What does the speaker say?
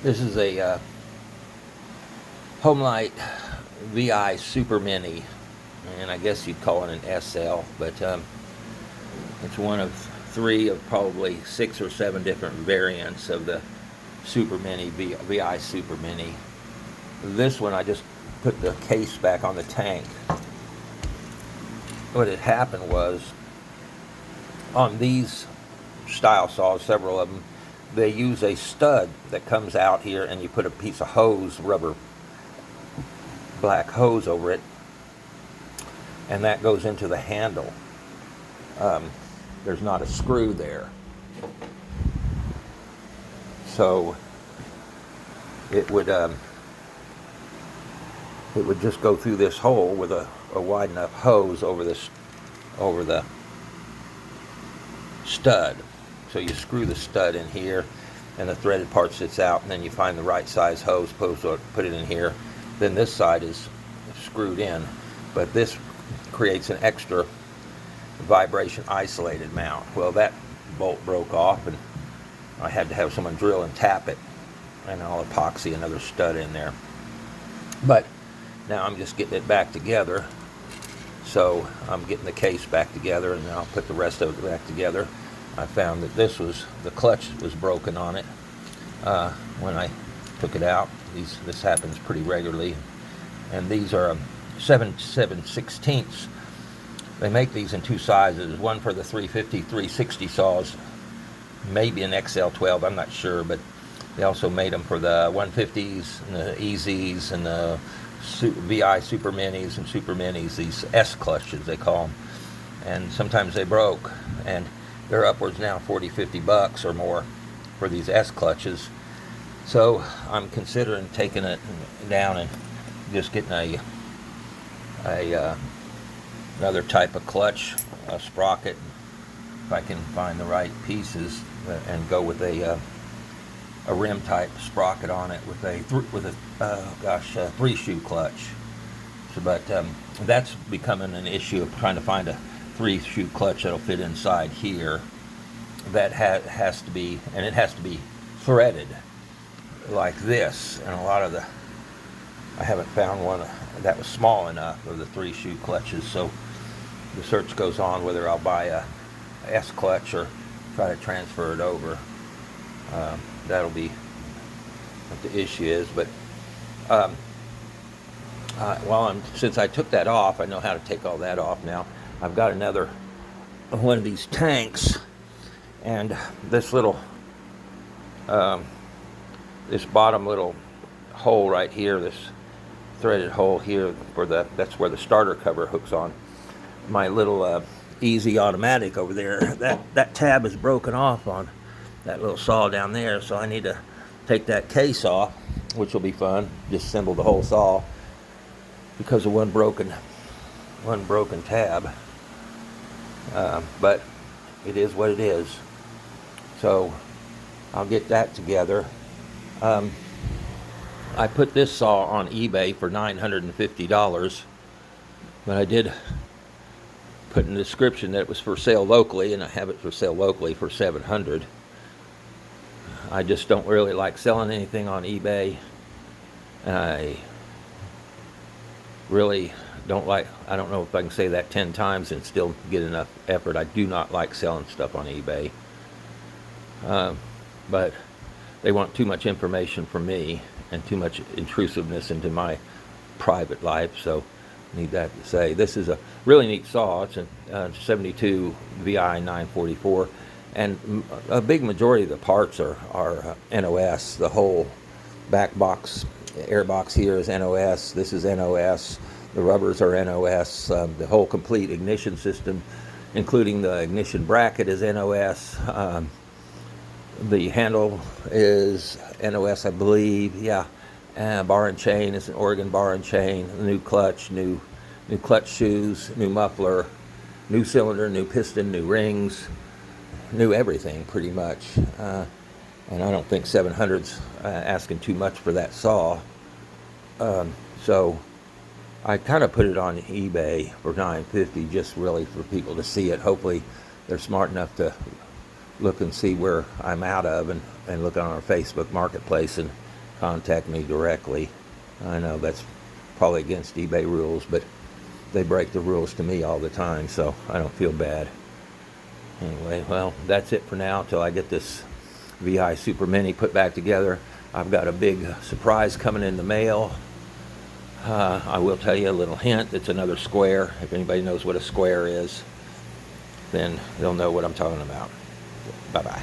This is a Homelite VI Super Mini, and I guess you'd call it an SL, but it's one of three of probably 6 or 7 different variants of the Super Mini, VI Super Mini. This one, I just put the case back on the tank. What had happened was, on these style saws, several of them, they use a stud that comes out here, and you put a piece of hose, rubber black hose over it, and that goes into the handle. There's not a screw there, so it would just go through this hole with a wide enough hose over the stud. So you screw the stud in here, and the threaded part sits out, and then you find the right size hose, put it in here. Then this side is screwed in, but this creates an extra vibration isolated mount. Well, that bolt broke off, and I had to have someone drill and tap it, and I'll epoxy another stud in there. But now I'm just getting it back together. So I'm getting the case back together, and then I'll put the rest of it back together. I found that the clutch was broken on it when I took it out. This happens pretty regularly, and these are 7/16. They make these in 2 sizes, one for the 350, 360 saws, maybe an XL12, I'm not sure, but they also made them for the 150s and the EZs and the VI Super Minis and Super Minis, these S clutches they call them, and sometimes they broke, and they're upwards now $40-50 or more for these S clutches. So I'm considering taking it down and just getting another type of clutch, a sprocket, if I can find the right pieces, and go with a rim type sprocket on it with a 3-shoe clutch. So, but that's becoming an issue of trying to find a 3-shoe clutch that'll fit inside here. That has to be, and it has to be threaded like this. And I haven't found one that was small enough of the 3-shoe clutches. So the search goes on whether I'll buy a S clutch or try to transfer it over. That'll be what the issue is. But since I took that off, I know how to take all that off now. I've got another one of these tanks, and this little this bottom little hole right here, this threaded hole here, that's where the starter cover hooks on. My little easy automatic over there, that tab is broken off on that little saw down there, so I need to take that case off, which will be fun. Disassemble the whole saw because of one broken tab. But it is what it is. So I'll get that together. I put this saw on eBay for $950, but I did put in the description that it was for sale locally, and I have it for sale locally for $700. I just don't really like selling anything on eBay. I really don't like, I don't know if I can say that 10 times and still get enough effort. I do not like selling stuff on eBay. But they want too much information from me and too much intrusiveness into my private life, so I need that to say. This is a really neat saw. It's a 72 VI 944, and a big majority of the parts are NOS. The whole back box, air box here is NOS. This is NOS. The rubbers are NOS. The whole complete ignition system, including the ignition bracket, is NOS. The handle is NOS, I believe. Yeah. Bar and chain is an Oregon bar and chain. New clutch, new clutch shoes, new muffler, new cylinder, new piston, new rings, new everything pretty much. And I don't think 700's asking too much for that saw. So I kind of put it on eBay for $950, just really for people to see it. Hopefully they're smart enough to look and see where I'm out of, and look on our Facebook marketplace and contact me directly. I know that's probably against eBay rules, but they break the rules to me all the time, so I don't feel bad. Anyway, well, that's it for now till I get this VI Super Mini put back together. I've got a big surprise coming in the mail. I will tell you a little hint. It's another square. If anybody knows what a square is, then they'll know what I'm talking about. Bye-bye.